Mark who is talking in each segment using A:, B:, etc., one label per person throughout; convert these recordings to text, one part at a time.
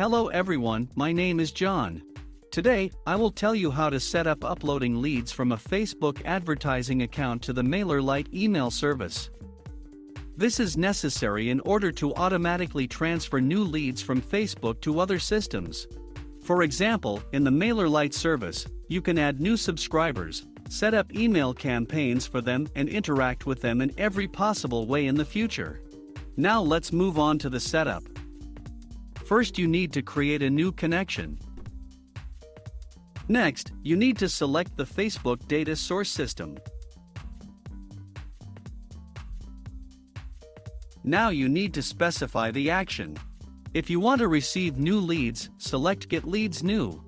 A: Hello everyone, my name is John. Today, I will tell you how to set up uploading leads from a Facebook advertising account to the MailerLite email service. This is necessary in order to automatically transfer new leads from Facebook to other systems. For example, in the MailerLite service, you can add new subscribers, set up email campaigns for them and interact with them in every possible way in the future. Now let's move on to the setup. First, you need to create a new connection. Next, you need to select the Facebook data source system. Now you need to specify the action. If you want to receive new leads, select Get Leads New.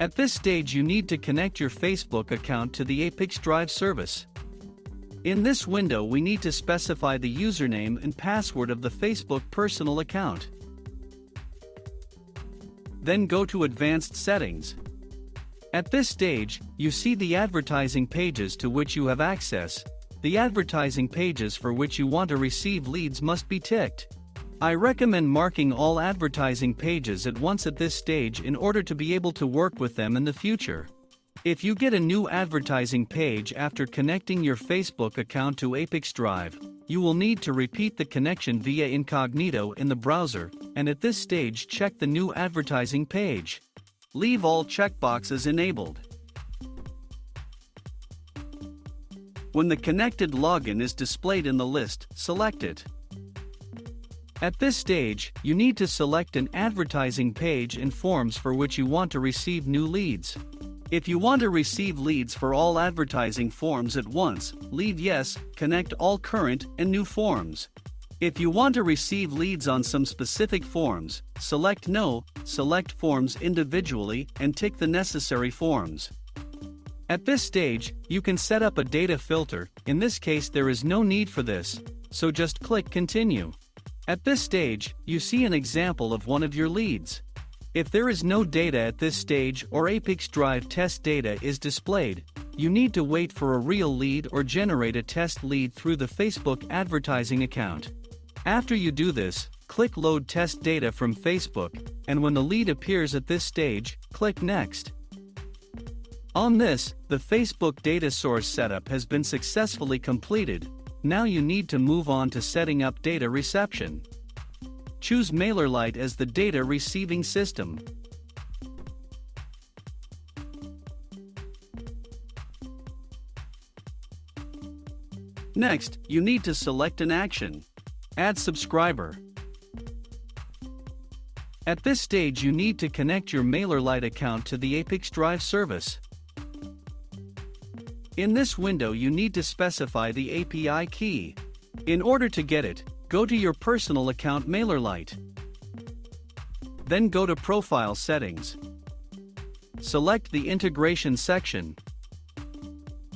A: At this stage, you need to connect your Facebook account to the ApiX-Drive service. In this window, we need to specify the username and password of the Facebook personal account. Then go to Advanced Settings. At this stage, you see the advertising pages to which you have access. The advertising pages for which you want to receive leads must be ticked. I recommend marking all advertising pages at once at this stage in order to be able to work with them in the future. If you get a new advertising page after connecting your Facebook account to ApiX-Drive, you will need to repeat the connection via incognito in the browser, and at this stage check the new advertising page. Leave all checkboxes enabled. When the connected login is displayed in the list, select it. At this stage, you need to select an advertising page and forms for which you want to receive new leads. If you want to receive leads for all advertising forms at once, leave Yes, connect all current and new forms. If you want to receive leads on some specific forms, select No, select forms individually and tick the necessary forms. At this stage, you can set up a data filter. In this case, there is no need for this, so just click Continue. At this stage, you see an example of one of your leads. If there is no data at this stage or ApiX-Drive test data is displayed, you need to wait for a real lead or generate a test lead through the Facebook advertising account. After you do this, click Load Test Data from Facebook, and when the lead appears at this stage, click Next. On this, the Facebook data source setup has been successfully completed. Now you need to move on to setting up data reception. Choose MailerLite as the data receiving system. Next, you need to select an action. Add subscriber. At this stage, you need to connect your MailerLite account to the ApiX-Drive service. In this window, you need to specify the API key. In order to get it, go to your personal account MailerLite. Then go to Profile Settings. Select the Integration section.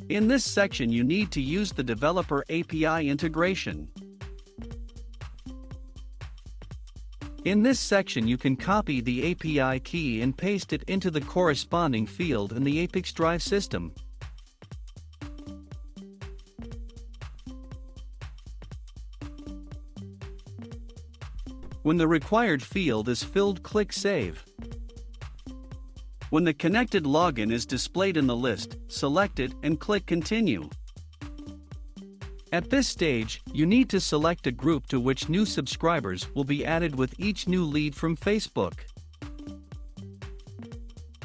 A: In this section, you need to use the Developer API integration. In this section, you can copy the API key and paste it into the corresponding field in the ApiX-Drive system. When the required field is filled, click Save. When the connected login is displayed in the list, select it and click Continue. At this stage, you need to select a group to which new subscribers will be added with each new lead from Facebook.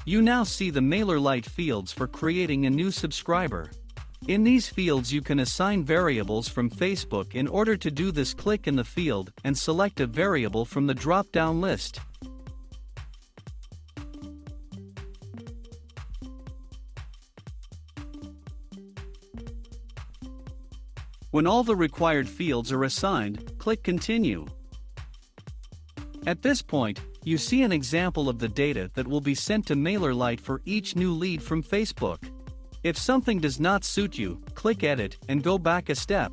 A: You now see the MailerLite fields for creating a new subscriber. In these fields, you can assign variables from Facebook. In order to do this, click in the field and select a variable from the drop-down list. When all the required fields are assigned, click Continue. At this point, you see an example of the data that will be sent to MailerLite for each new lead from Facebook. If something does not suit you, click Edit and go back a step.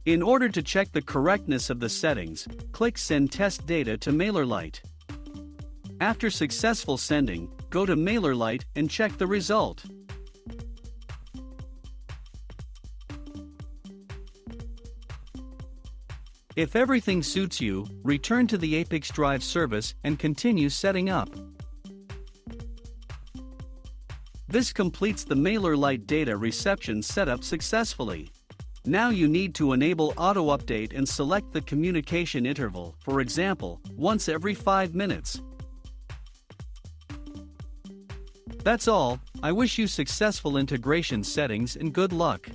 A: In order to check the correctness of the settings, click Send Test Data to MailerLite. After successful sending, go to MailerLite and check the result. If everything suits you, return to the ApiX-Drive service and continue setting up. This completes the MailerLite data reception setup successfully. Now you need to enable auto-update and select the communication interval, for example, once every 5 minutes. That's all. I wish you successful integration settings and good luck.